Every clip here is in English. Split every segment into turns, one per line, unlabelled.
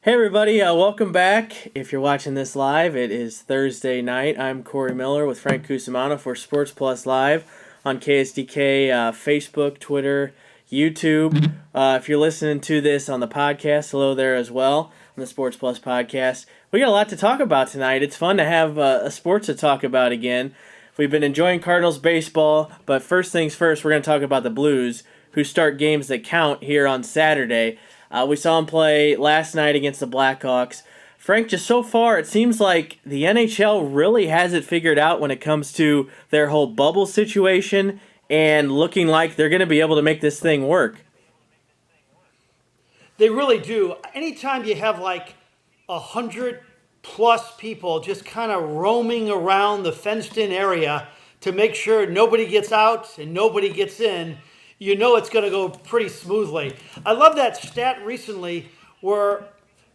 Hey everybody, welcome back. If you're watching this live, it is Thursday night. I'm Corey Miller with Frank Cusimano for Sports Plus Live on KSDK, Facebook, Twitter, YouTube. If you're listening to this on the podcast, hello there as well on the Sports Plus podcast. We got a lot to talk about tonight. It's fun to have a sports to talk about again. We've been enjoying Cardinals baseball, but first things first, we're going to talk about the Blues, who start games that count here on Saturday. We saw him play last night against the Blackhawks. Frank, just so far, it seems like the NHL really has it figured out when it comes to their whole bubble situation and looking like they're going to be able to make this thing work.
They really do. Anytime you have like 100+ people just kind of roaming around the fenced-in area to make sure nobody gets out and nobody gets in, you know it's going to go pretty smoothly. I love that stat recently where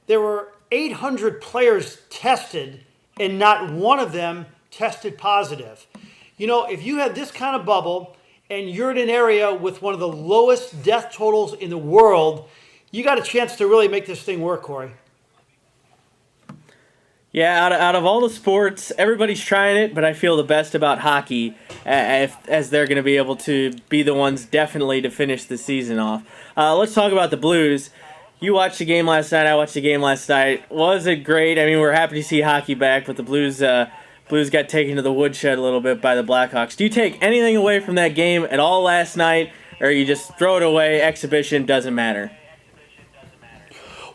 there were 800 players tested and not one of them tested positive. You know, if you have this kind of bubble and you're in an area with one of the lowest death totals in the world, you got a chance to really make this thing work, Corey.
Yeah, out of all the sports, everybody's trying it, but I feel the best about hockey as they're going to be able to be the ones definitely to finish the season off. Let's talk about the Blues. You watched the game last night. I watched the game last night. Was it great? I mean, we're happy to see hockey back, but the Blues got taken to the woodshed a little bit by the Blackhawks. Do you take anything away from that game at all last night, or you just throw it away? Exhibition doesn't matter.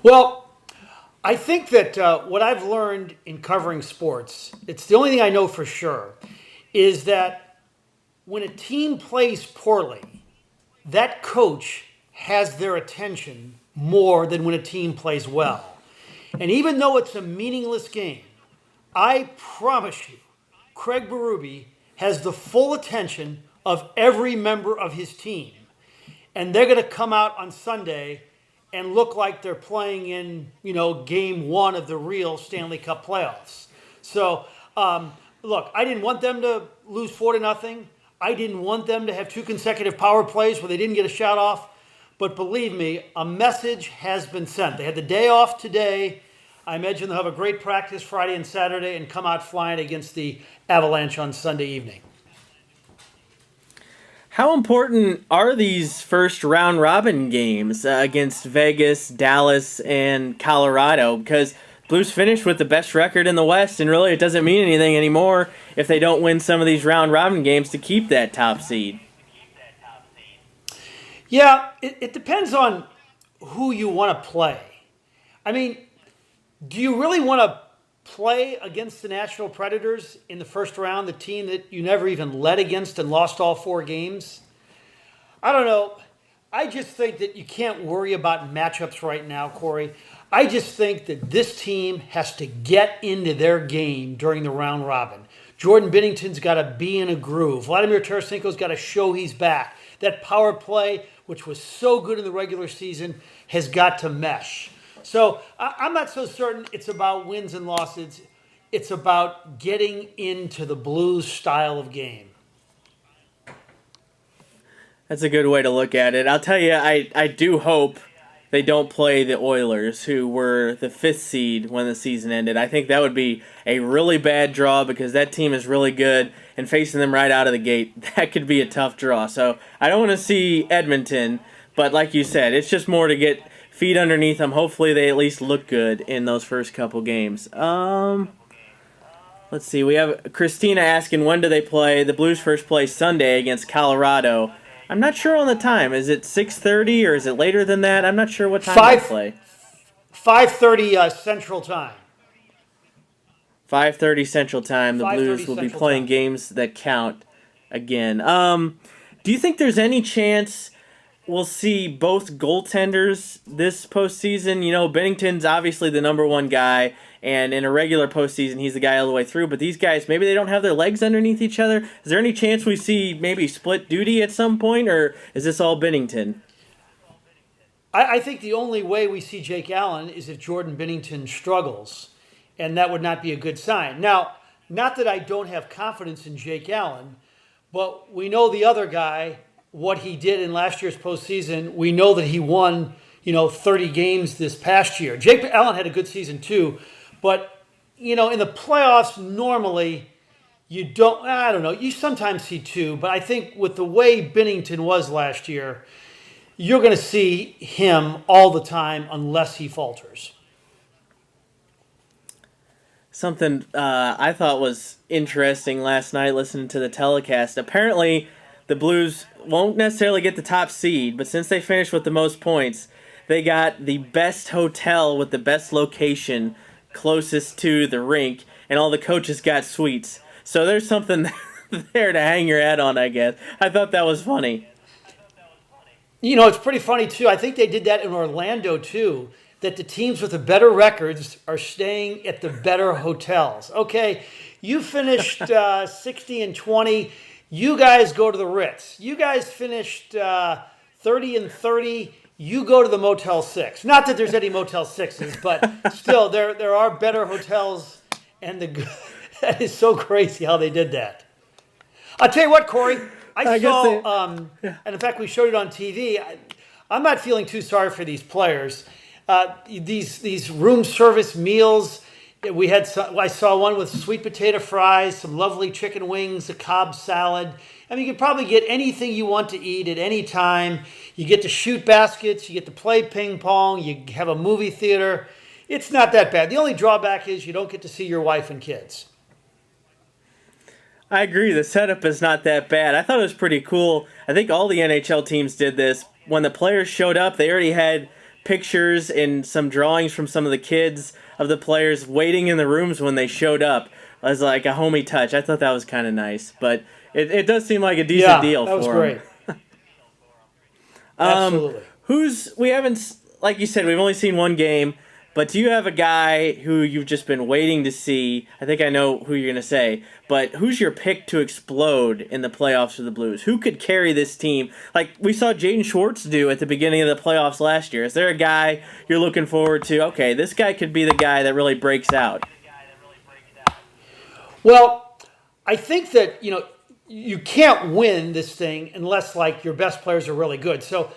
Well, I think that what I've learned in covering sports, it's the only thing I know for sure, is that when a team plays poorly, that coach has their attention more than when a team plays well. And even though it's a meaningless game, I promise you, Craig Berube has the full attention of every member of his team. And they're going to come out on Sunday and look like they're playing in, game one of the real Stanley Cup playoffs. So, look, I didn't want them to lose 4-0. I didn't want them to have two consecutive power plays where they didn't get a shot off. But believe me, a message has been sent. They had the day off today. I imagine they'll have a great practice Friday and Saturday and come out flying against the Avalanche on Sunday evening.
How important are these first round robin games against Vegas, Dallas, and Colorado? Because Blues finished with the best record in the West, and really it doesn't mean anything anymore if they don't win some of these round robin games to keep that top seed.
Yeah, it depends on who you want to play. I mean, do you really want to play against the Nashville Predators in the first round, the team that you never even led against and lost all 4 games? I don't know. I just think that you can't worry about matchups right now, Corey. I just think that this team has to get into their game during the round robin. Jordan Binnington's got to be in a groove. Vladimir Tarasenko's got to show he's back. That power play, which was so good in the regular season, has got to mesh. So I'm not so certain it's about wins and losses. It's about getting into the Blues style of game.
That's a good way to look at it. I'll tell you, I do hope they don't play the Oilers, who were the 5th seed when the season ended. I think that would be a really bad draw because that team is really good, and facing them right out of the gate, that could be a tough draw. So I don't want to see Edmonton, but like you said, it's just more to get feet underneath them. Hopefully they at least look good in those first couple games. Let's see. We have Christina asking, when do they play? The Blues first play Sunday against Colorado. I'm not sure on the time. Is it 6:30 or is it later than that? I'm not sure what time they play.
5:30 Central Time.
5:30 Central Time. The
5:30
Blues will be
Central
playing
Time.
games that count again. Do you think there's any chance we'll see both goaltenders this postseason? You know, Bennington's obviously the number one guy, and in a regular postseason, he's the guy all the way through. But these guys, maybe they don't have their legs underneath each other. Is there any chance we see maybe split duty at some point, or is this all Bennington?
I think the only way we see Jake Allen is if Jordan Binnington struggles, and that would not be a good sign. Now, not that I don't have confidence in Jake Allen, but we know the other guy, what he did in last year's postseason. We know that he won, 30 games this past year. Jake Allen had a good season too, but in the playoffs normally you don't. I don't know. You sometimes see two, but I think with the way Binnington was last year, you're going to see him all the time unless he falters.
Something I thought was interesting last night listening to the telecast. Apparently, the Blues won't necessarily get the top seed, but since they finished with the most points, they got the best hotel with the best location closest to the rink, and all the coaches got suites. So there's something there to hang your hat on, I guess. I thought that was funny.
It's pretty funny too. I think they did that in Orlando too. That the teams with the better records are staying at the better hotels. Okay, you finished 60-20. You guys go to the Ritz. You guys finished 30-30. You go to the Motel 6. Not that there's any Motel 6s, but still, there are better hotels, and that is so crazy how they did that. I'll tell you what, Corey. I saw, and in fact, we showed it on TV. I'm not feeling too sorry for these players. These room service meals. I saw one with sweet potato fries, some lovely chicken wings, a Cobb salad. I mean, you can probably get anything you want to eat at any time. You get to shoot baskets. You get to play ping pong. You have a movie theater. It's not that bad. The only drawback is you don't get to see your wife and kids.
I agree. The setup is not that bad. I thought it was pretty cool. I think all the NHL teams did this. When the players showed up, they already had pictures and some drawings from some of the kids of the players waiting in the rooms when they showed up as like a homey touch. I thought that was kind of nice, but it does seem like a decent deal for them.
That was great. Absolutely.
We haven't, like you said, we've only seen one game, but do you have a guy who you've just been waiting to see? I think I know who you're going to say, but who's your pick to explode in the playoffs for the Blues? Who could carry this team? Like we saw Jaden Schwartz do at the beginning of the playoffs last year. Is there a guy you're looking forward to? Okay, this guy could be the guy that really breaks out.
Well, I think that, you can't win this thing unless, like, your best players are really good. So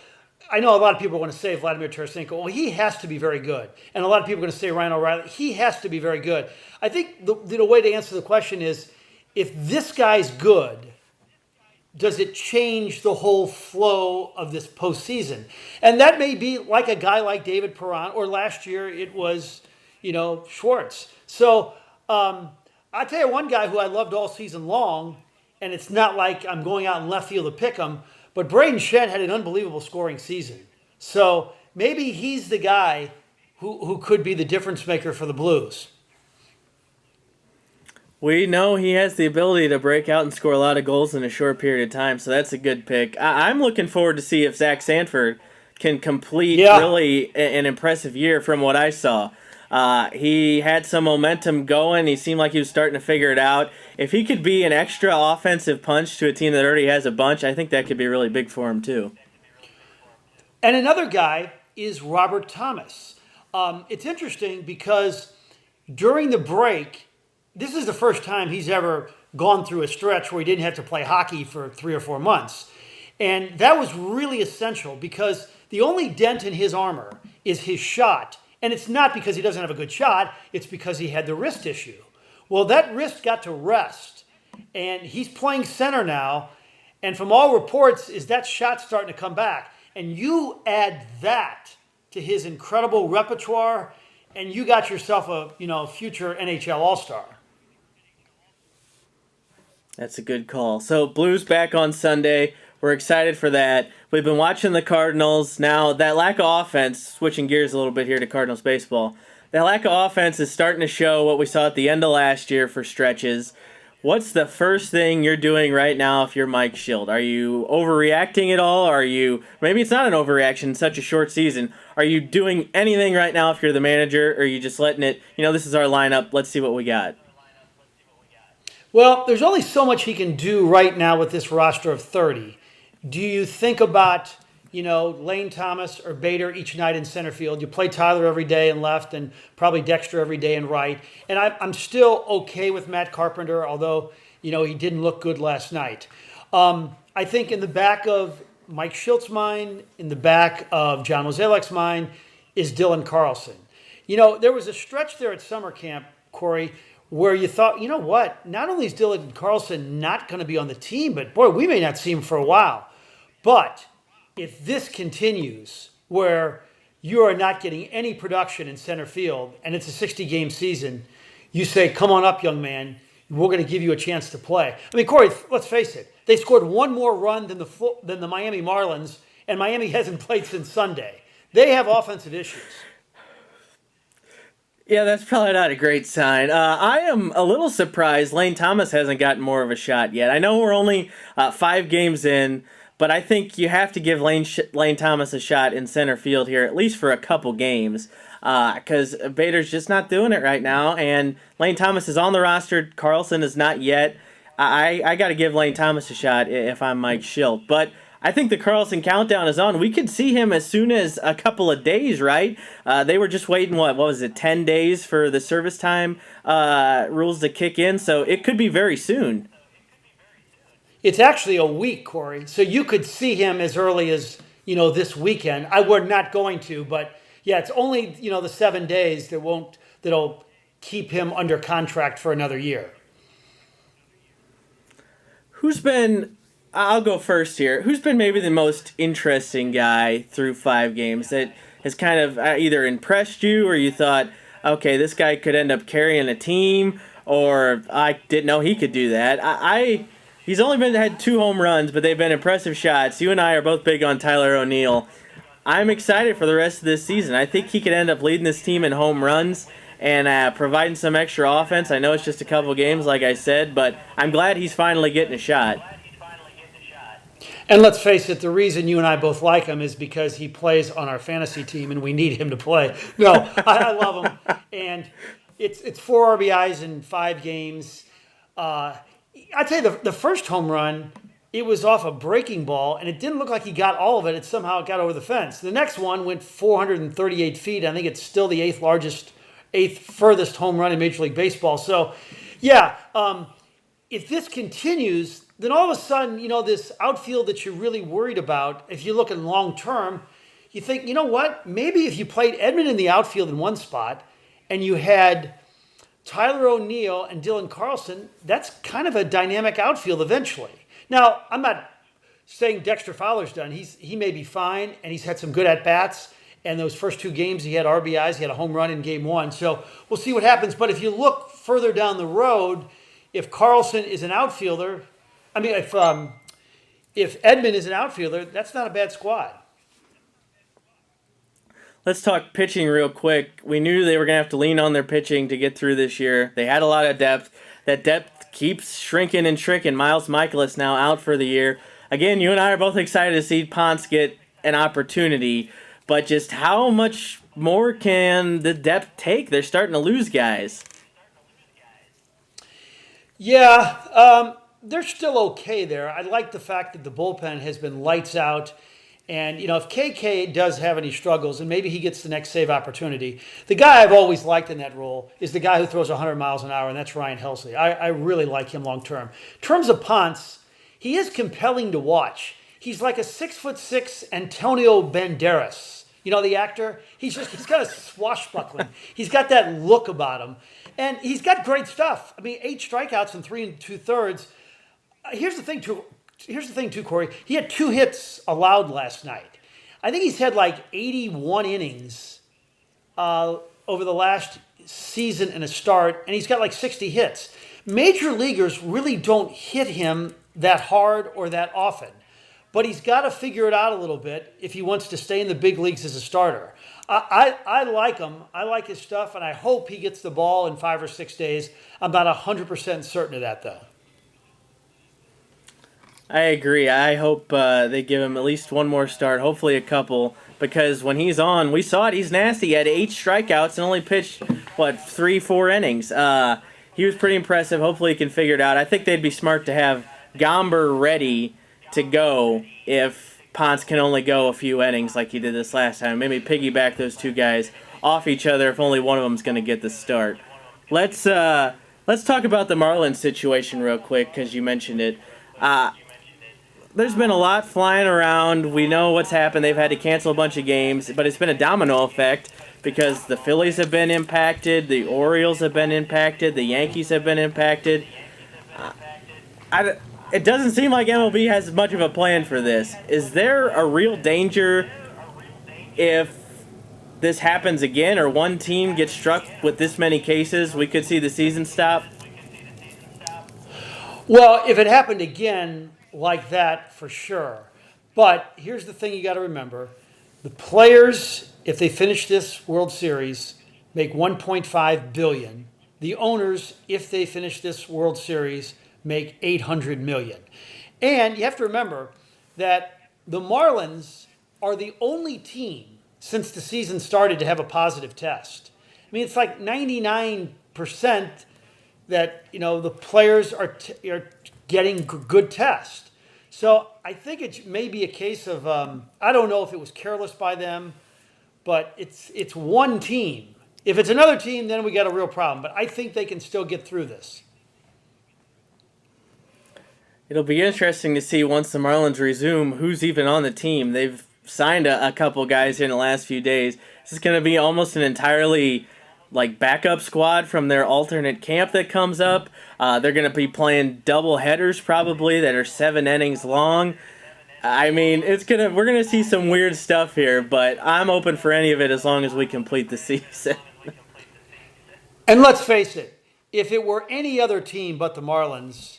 I know a lot of people are going to say Vladimir Tarasenko, well, he has to be very good. And a lot of people are going to say Ryan O'Reilly, he has to be very good. I think the way to answer the question is, if this guy's good, does it change the whole flow of this postseason? And that may be like a guy like David Perron, or last year it was, Schwartz. So I'll tell you one guy who I loved all season long, and it's not like I'm going out in left field to pick him, but Braden Shen had an unbelievable scoring season. So maybe he's the guy who could be the difference maker for the Blues.
We know he has the ability to break out and score a lot of goals in a short period of time, so that's a good pick. I'm looking forward to see if Zach Sanford can complete really an impressive year from what I saw. He had some momentum going. He seemed like he was starting to figure it out. If he could be an extra offensive punch to a team that already has a bunch, I think that could be really big for him too.
And another guy is Robert Thomas. It's interesting because during the break, this is the first time he's ever gone through a stretch where he didn't have to play hockey for 3 or 4 months. And that was really essential because the only dent in his armor is his shot. And it's not because he doesn't have a good shot, it's because he had the wrist issue. Well, that wrist got to rest, and he's playing center now, and from all reports is that shot starting to come back. And you add that to his incredible repertoire, and you got yourself a future NHL All-Star.
That's a good call. So Blues back on Sunday. We're excited for that. We've been watching the Cardinals. Now, that lack of offense, switching gears a little bit here to Cardinals baseball, that lack of offense is starting to show what we saw at the end of last year for stretches. What's the first thing you're doing right now if you're Mike Schild? Are you overreacting at all? Maybe it's not an overreaction in such a short season. Are you doing anything right now if you're the manager, or are you just letting it, this is our lineup, let's see what we got?
Well, there's only so much he can do right now with this roster of 30. Do you think about, Lane Thomas or Bader each night in center field? You play Tyler every day in left and probably Dexter every day in right. And I'm still okay with Matt Carpenter, although, he didn't look good last night. I think in the back of Mike Schilt's mind, in the back of John Mozeliak's mind, is Dylan Carlson. There was a stretch there at summer camp, Corey, where you thought, you know what? Not only is Dylan Carlson not going to be on the team, but boy, we may not see him for a while. But if this continues, where you are not getting any production in center field, and it's a 60-game season, you say, come on up, young man. We're going to give you a chance to play. I mean, Corey, let's face it. They scored one more run than the Miami Marlins, and Miami hasn't played since Sunday. They have offensive issues.
Yeah, that's probably not a great sign. I am a little surprised Lane Thomas hasn't gotten more of a shot yet. I know we're only 5 games in, but I think you have to give Lane Thomas a shot in center field here, at least for a couple games, because Bader's just not doing it right now, and Lane Thomas is on the roster. Carlson is not yet. I got to give Lane Thomas a shot if I'm Mike Schilt. But I think the Carlson countdown is on. We could see him as soon as a couple of days, right? They were just waiting, what was it, 10 days for the service time rules to kick in, so it could be very soon.
It's actually a week, Corey. So you could see him as early as, this weekend. We're not going to, but yeah, it's only, the 7 days that'll keep him under contract for another year.
I'll go first here. Who's been maybe the most interesting guy through 5 games that has kind of either impressed you or you thought, okay, this guy could end up carrying a team, or I didn't know he could do that? He's only had 2 home runs, but they've been impressive shots. You and I are both big on Tyler O'Neill. I'm excited for the rest of this season. I think he could end up leading this team in home runs and providing some extra offense. I know it's just a couple games, like I said, but I'm glad he's finally getting a shot.
And let's face it, the reason you and I both like him is because he plays on our fantasy team and we need him to play. No, I love him. And it's 4 RBIs in 5 games. I tell you, the first home run, it was off a breaking ball, and it didn't look like he got all of it. It somehow got over the fence. The next one went 438 feet. I think it's still the 8th furthest home run in Major League Baseball. So, yeah, if this continues, then all of a sudden, this outfield that you're really worried about, if you're looking long term, you think, you know what? Maybe if you played Edman in the outfield in one spot and you had Tyler O'Neill and Dylan Carlson, that's kind of a dynamic outfield eventually. Now, I'm not saying Dexter Fowler's done. He may be fine, and he's had some good at-bats. And those first 2 games, he had RBIs. He had a home run in game 1. So we'll see what happens. But if you look further down the road, if Carlson is an outfielder, if Edman is an outfielder, that's not a bad squad.
Let's talk pitching real quick. We knew they were going to have to lean on their pitching to get through this year. They had a lot of depth. That depth keeps shrinking and shrinking. Miles Michaelis now out for the year. Again, you and I are both excited to see Ponce get an opportunity, but just how much more can the depth take? They're starting to lose guys.
Yeah, they're still okay there. I like the fact that the bullpen has been lights out. And, if KK does have any struggles, and maybe he gets the next save opportunity, the guy I've always liked in that role is the guy who throws 100 miles an hour, and that's Ryan Helsley. I really like him long term. In terms of Ponce, he is compelling to watch. He's like a 6'6" Antonio Banderas. The actor? He's kind of swashbuckling. He's got that look about him. And he's got great stuff. 8 strikeouts in 3 2/3. Here's the thing, too, Corey. He had 2 hits allowed last night. I think he's had like 81 innings over the last season and a start, and he's got like 60 hits. Major leaguers really don't hit him that hard or that often, but he's got to figure it out a little bit if he wants to stay in the big leagues as a starter. I like him. I like his stuff, and I hope he gets the ball in 5 or 6 days. I'm about 100% certain of that, though.
I agree. I hope they give him at least one more start, hopefully a couple, because when he's on, we saw it, he's nasty. He had 8 strikeouts and only pitched, 3-4 innings. He was pretty impressive. Hopefully he can figure it out. I think they'd be smart to have Gomber ready to go if Ponce can only go a few innings like he did this last time. Maybe piggyback those 2 guys off each other if only one of them's going to get the start. Let's talk about the Marlins situation real quick because you mentioned it. there's been a lot flying around. We know what's happened. They've had to cancel a bunch of games, but it's been a domino effect because the Phillies have been impacted, the Orioles have been impacted, the Yankees have been impacted. I, it doesn't seem like MLB has much of a plan for this. Is there a real danger if this happens again or one team gets struck with this many cases, we could see the season stop?
Well, if it happened again like that, for sure. But here's the thing you got to remember: the players, if they finish this World Series, make 1.5 billion. The owners, if they finish this World Series, make 800 million. And you have to remember that the Marlins are the only team since the season started to have a positive test. I mean, it's like 99% that the players are getting good tests. So I think it may be a case of I don't know if it was careless by them, but it's one team. If it's another team, then we got a real problem. But I think they can still get through this.
It'll be interesting to see once the Marlins resume who's even on the team. They've signed a couple guys here in the last few days. This is going to be almost an entirely like backup squad from their alternate camp that comes up. They're going to be playing double headers probably that are 7 innings long. I mean, we're gonna see some weird stuff here, but I'm open for any of it as long as we complete the season.
And let's face it, if it were any other team but the Marlins,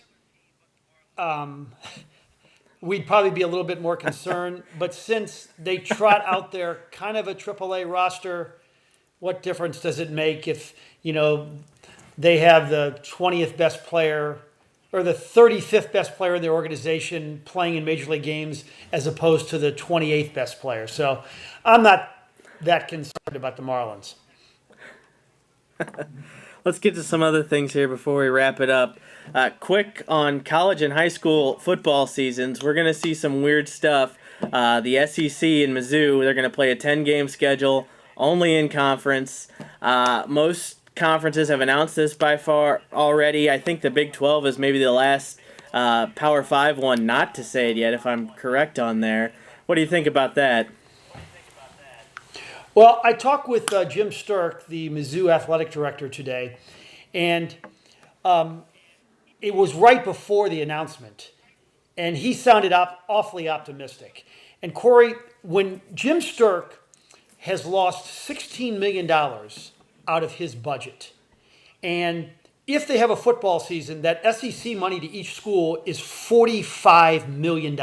we'd probably be a little bit more concerned. But since they trot out there kind of a AAA roster, what difference does it make if, they have the 20th best player or the 35th best player in their organization playing in Major League games as opposed to the 28th best player? So I'm not that concerned about the Marlins.
Let's get to some other things here before we wrap it up. Quick on college and high school football seasons, we're going to see some weird stuff. The SEC and Mizzou, they're going to play a 10-game schedule, only in conference. Most conferences have announced this by far already. I think the Big 12 is maybe the last Power 5 one not to say it yet, if I'm correct on there. What do you think about that?
Well, I talked with Jim Sturk, the Mizzou athletic director, today, and it was right before the announcement, and he sounded awfully optimistic. And Corey, when Jim Sturk has lost $16 million out of his budget, and if they have a football season, that SEC money to each school is $45 million.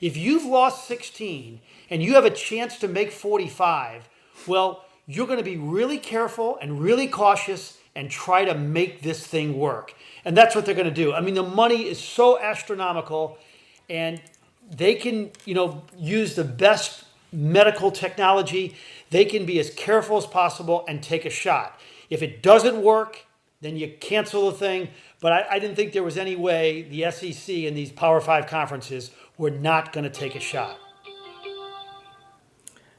If you've lost 16 and you have a chance to make 45, well, you're going to be really careful and really cautious and try to make this thing work. And that's what they're going to do. I mean, the money is so astronomical, and they can, use the best medical technology. They can be as careful as possible and take a shot. If it doesn't work, then you cancel the thing. But I didn't think there was any way the SEC and these Power 5 conferences were not going to take a shot.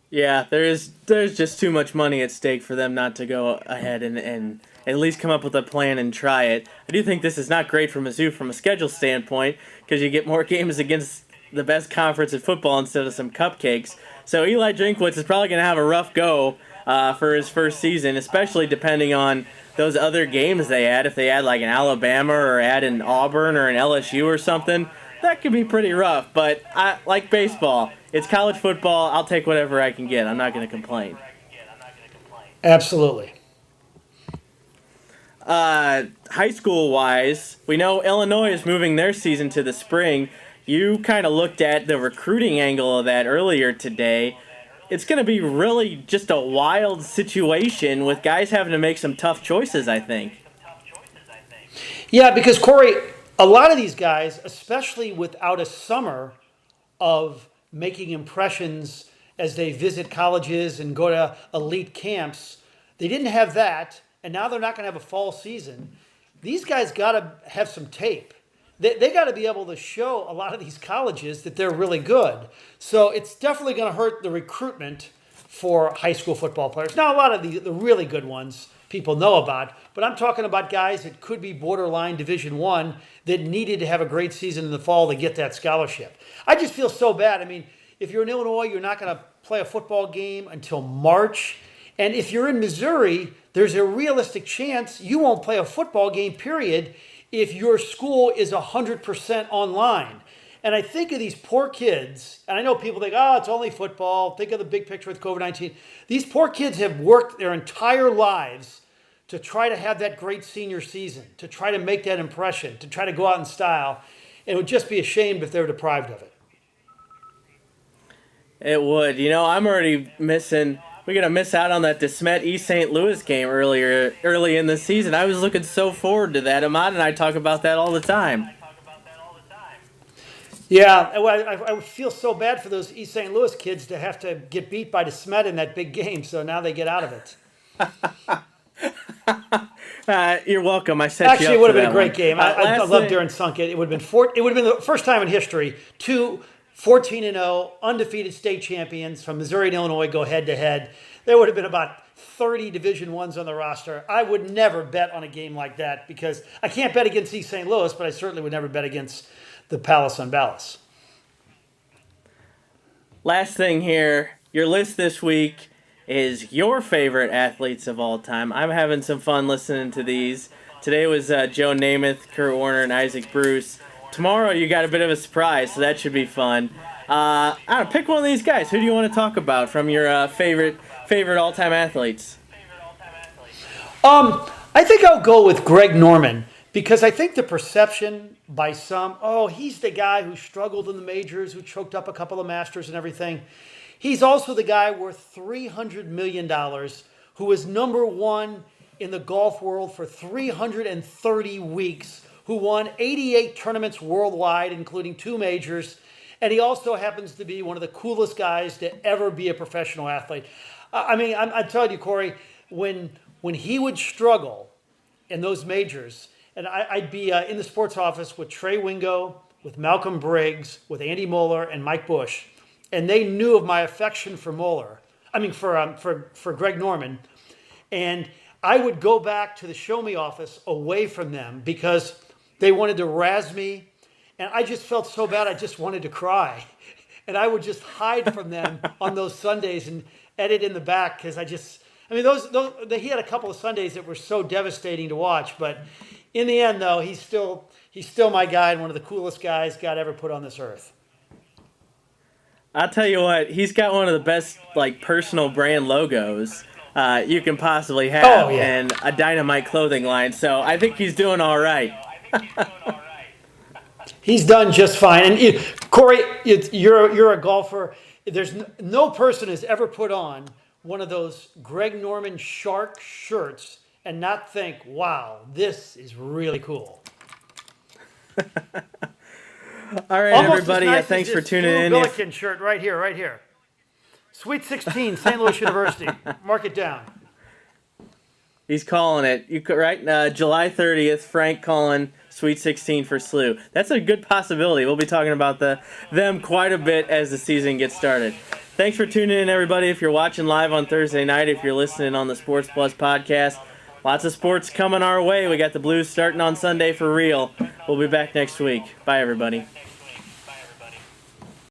Yeah, there's just too much money at stake for them not to go ahead and at least come up with a plan and try it. I do think this is not great for Mizzou from a schedule standpoint because you get more games against the best conference in football instead of some cupcakes. So Eli Drinkwitz is probably going to have a rough go for his first season, especially depending on those other games they add. If they add like an Alabama or add an Auburn or an LSU or something, that could be pretty rough. But like baseball, it's college football. I'll take whatever I can get. I'm not going to complain.
Absolutely.
High school wise, we know Illinois is moving their season to the spring. You kind of looked at the recruiting angle of that earlier today. It's going to be really just a wild situation with guys having to make some tough choices, I think.
Yeah, because Corey, a lot of these guys, especially without a summer of making impressions as they visit colleges and go to elite camps, they didn't have that, and now they're not going to have a fall season. These guys got to have some tape. They got to be able to show a lot of these colleges that they're really good. So it's definitely going to hurt the recruitment for high school football players. Now, a lot of the really good ones people know about, but I'm talking about guys that could be borderline Division One that needed to have a great season in the fall to get that scholarship. I just feel so bad. I mean, if you're in Illinois, you're not going to play a football game until March. And if you're in Missouri, there's a realistic chance you won't play a football game, period, if your school is 100% online. And I think of these poor kids, and I know people think, oh, it's only football. Think of the big picture with COVID-19. These poor kids have worked their entire lives to try to have that great senior season, to try to make that impression, to try to go out in style. And it would just be ashamed if they were deprived of it.
It would. I'm already missing. We're going to miss out on that DeSmet East St. Louis game early in the season. I was looking so forward to that. Ahmad and I talk about that all the time.
Yeah, I feel so bad for those East St. Louis kids to have to get beat by DeSmet in that big game, so now they get out of it.
You're welcome. I set
Actually,
you up
it would have
for
been a
that
great
one.
game. I love Darren Sunkett. It would have been the first time in history two 14-0 undefeated state champions from Missouri and Illinois go head to head. There would have been about 30 Division Ones on the roster. I would never bet on a game like that because I can't bet against East St. Louis, but I certainly would never bet against the Palace on Ballas.
Last thing here, your list this week is your favorite athletes of all time. I'm having some fun listening to these. Today was Joe Namath, Kurt Warner, and Isaac Bruce. Tomorrow you got a bit of a surprise, so that should be fun. I don't know, pick one of these guys. Who do you want to talk about from your favorite all-time athletes?
I think I'll go with Greg Norman because I think the perception by some, oh, he's the guy who struggled in the majors, who choked up a couple of Masters and everything. He's also the guy worth $300 million who was number one in the golf world for 330 weeks, who won 88 tournaments worldwide, including 2 majors. And he also happens to be one of the coolest guys to ever be a professional athlete. I mean, I'm telling you, Corey, when he would struggle in those majors, and I'd be in the sports office with Trey Wingo, with Malcolm Briggs, with Andy Moeller, and Mike Bush, and they knew of my affection for for Greg Norman, and I would go back to the show me office away from them because they wanted to razz me, and I just felt so bad I just wanted to cry, and I would just hide from them on those Sundays and edit in the back because he had a couple of Sundays that were so devastating to watch, but in the end, though, he's still my guy and one of the coolest guys God ever put on this earth.
I'll tell you what, he's got one of the best personal brand logos you can possibly have,
Oh, yeah.
and a Dynamite clothing line. So I think he's doing all right.
He's done just fine. And Corey, you're a golfer. There's no person has ever put on one of those Greg Norman Shark shirts and not think, wow, this is really cool.
All right,
Almost
everybody.
as nice
Thanks
as
for
this
tuning in.
Billiken shirt right here. Sweet 16, St. Louis University. Mark it down.
He's calling it. You could right July 30th. Frank calling Sweet 16 for SLU. That's a good possibility. We'll be talking about them quite a bit as the season gets started. Thanks for tuning in, everybody. If you're watching live on Thursday night, if you're listening on the Sports Plus podcast, lots of sports coming our way. We got the Blues starting on Sunday for real. We'll be back next week. Bye, everybody.